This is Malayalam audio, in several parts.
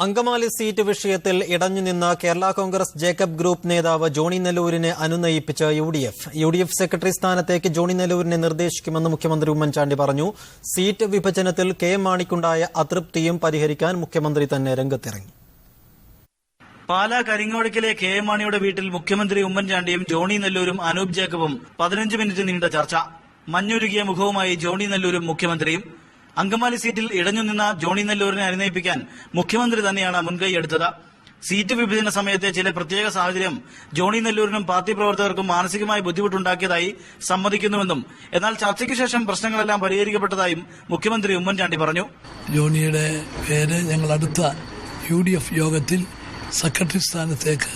അങ്കമാലി സീറ്റ് വിഷയത്തിൽ ഇടഞ്ഞുനിന്ന കേരള കോൺഗ്രസ് ജേക്കബ് ഗ്രൂപ്പ് നേതാവ് ജോണി നെല്ലൂരിനെ അനുനയിപ്പിച്ച് യുഡിഎഫ് സെക്രട്ടറി സ്ഥാനത്തേക്ക് ജോണി നെല്ലൂരിനെ നിർദ്ദേശിക്കുമെന്ന് മുഖ്യമന്ത്രി ഉമ്മൻചാണ്ടി പറഞ്ഞു. സീറ്റ് വിഭജനത്തിൽ കെ മാണിക്കുണ്ടായ അതൃപ്തിയും പരിഹരിക്കാൻ മുഖ്യമന്ത്രി തന്നെ രംഗത്തിറങ്ങി. പാലാ കരിങ്ങോടിക്കലെ കെ എം മാണിയുടെ വീട്ടിൽ മുഖ്യമന്ത്രി ഉമ്മൻചാണ്ടിയും ജോണി നെല്ലൂരും അനൂപ് ജേക്കബും 15 മിനിറ്റ് നീണ്ട ചർച്ച. മഞ്ഞുരുകിയ മുഖവുമായി ജോണി നെല്ലൂരും മുഖ്യമന്ത്രിയും. അങ്കമാലി സീറ്റിൽ ഇടഞ്ഞുനിന്ന ജോണി നെല്ലൂരിനെ അനുനയിപ്പിക്കാൻ മുഖ്യമന്ത്രി തന്നെയാണ് മുൻകൈയെടുത്തത്. സീറ്റ് വിഭജന സമയത്തെ ചില പ്രത്യേക സാഹചര്യം ജോണി നെല്ലൂരിനും പാർട്ടി പ്രവർത്തകർക്കും മാനസികമായി ബുദ്ധിമുട്ടുണ്ടാക്കിയതായി സമ്മതിക്കുന്നുവെന്നും എന്നാൽ ചർച്ചയ്ക്ക് ശേഷം പ്രശ്നങ്ങളെല്ലാം പരിഹരിക്കപ്പെട്ടതായും മുഖ്യമന്ത്രി ഉമ്മൻചാണ്ടി പറഞ്ഞു. ജോണിയുടെ പേര് ഞങ്ങൾ അടുത്ത UDF യോഗത്തിൽ സെക്രട്ടറി സ്ഥാനത്തേക്ക്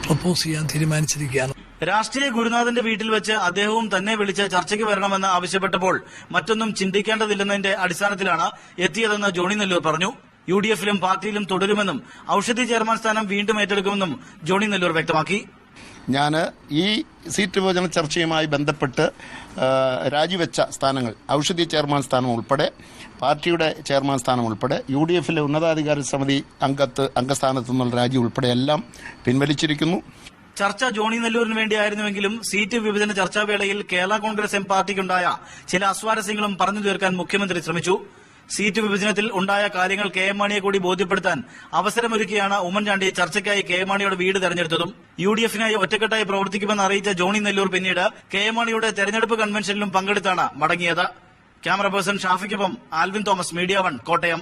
പ്രപ്പോസ് ചെയ്യാൻ തീരുമാനിച്ചിരിക്കുകയാണ്. രാഷ്ട്രീയ ഗുരുനാഥന്റെ വീട്ടിൽ വെച്ച് അദ്ദേഹവും തന്നെ വിളിച്ച് ചർച്ചയ്ക്ക് വരണമെന്ന് ആവശ്യപ്പെട്ടപ്പോൾ മറ്റൊന്നും ചിന്തിക്കേണ്ടതില്ലെന്നതിന്റെ അടിസ്ഥാനത്തിലാണ് എത്തിയതെന്ന് ജോണി നെല്ലൂർ പറഞ്ഞു. UDFിലും പാർട്ടിയിലും തുടരുമെന്നും ഔഷധി ചെയർമാൻ സ്ഥാനം വീണ്ടും ഏറ്റെടുക്കുമെന്നും ജോണി നെല്ലൂർ വ്യക്തമാക്കി. ഞാൻ ഈ സീറ്റ് വിഭജന ചർച്ചയുമായി ബന്ധപ്പെട്ട് രാജിവെച്ച സ്ഥാനങ്ങൾ, ഔഷധി ചെയർമാൻ സ്ഥാനം ഉൾപ്പെടെ പാർട്ടിയുടെ ചെയർമാൻ സ്ഥാനം ഉൾപ്പെടെ UDFിലെ ഉന്നതാധികാര സമിതി അംഗസ്ഥാനത്തു നിന്നുള്ള രാജി ഉൾപ്പെടെ എല്ലാം പിൻവലിച്ചിരിക്കുന്നു. ചർച്ച ജോണി നെല്ലൂരിന് വേണ്ടിയായിരുന്നുവെങ്കിലും സീറ്റ് വിഭജന ചർച്ചാവേളയിൽ കേരള കോൺഗ്രസ് എം പാർട്ടിക്കുണ്ടായ ചില അസ്വാരസ്യങ്ങളും പറഞ്ഞു തീർക്കാൻ മുഖ്യമന്ത്രി ശ്രമിച്ചു. സീറ്റ് വിഭജനത്തിൽ ഉണ്ടായ കാര്യങ്ങൾ കെ എം മാണിയെ കൂടി ബോധ്യപ്പെടുത്താൻ അവസരമൊരുക്കിയാണ് ഉമ്മൻചാണ്ടി ചർച്ചയ്ക്കായി കെ എം മാണിയുടെ വീട് തെരഞ്ഞെടുത്തതും. UDFിനായി ഒറ്റക്കെട്ടായി പ്രവർത്തിക്കുമെന്ന് അറിയിച്ച ജോണി നെല്ലൂർ പിന്നീട് കെ എം മാണിയുടെ തെരഞ്ഞെടുപ്പ് കൺവെൻഷനിലും പങ്കെടുത്താണ് മടങ്ങിയത്. ക്യാമറ പേഴ്സൺ ഷാഫിക്കൊപ്പം ആൽവിൻ തോമസ്, മീഡിയ 1, കോട്ടയം.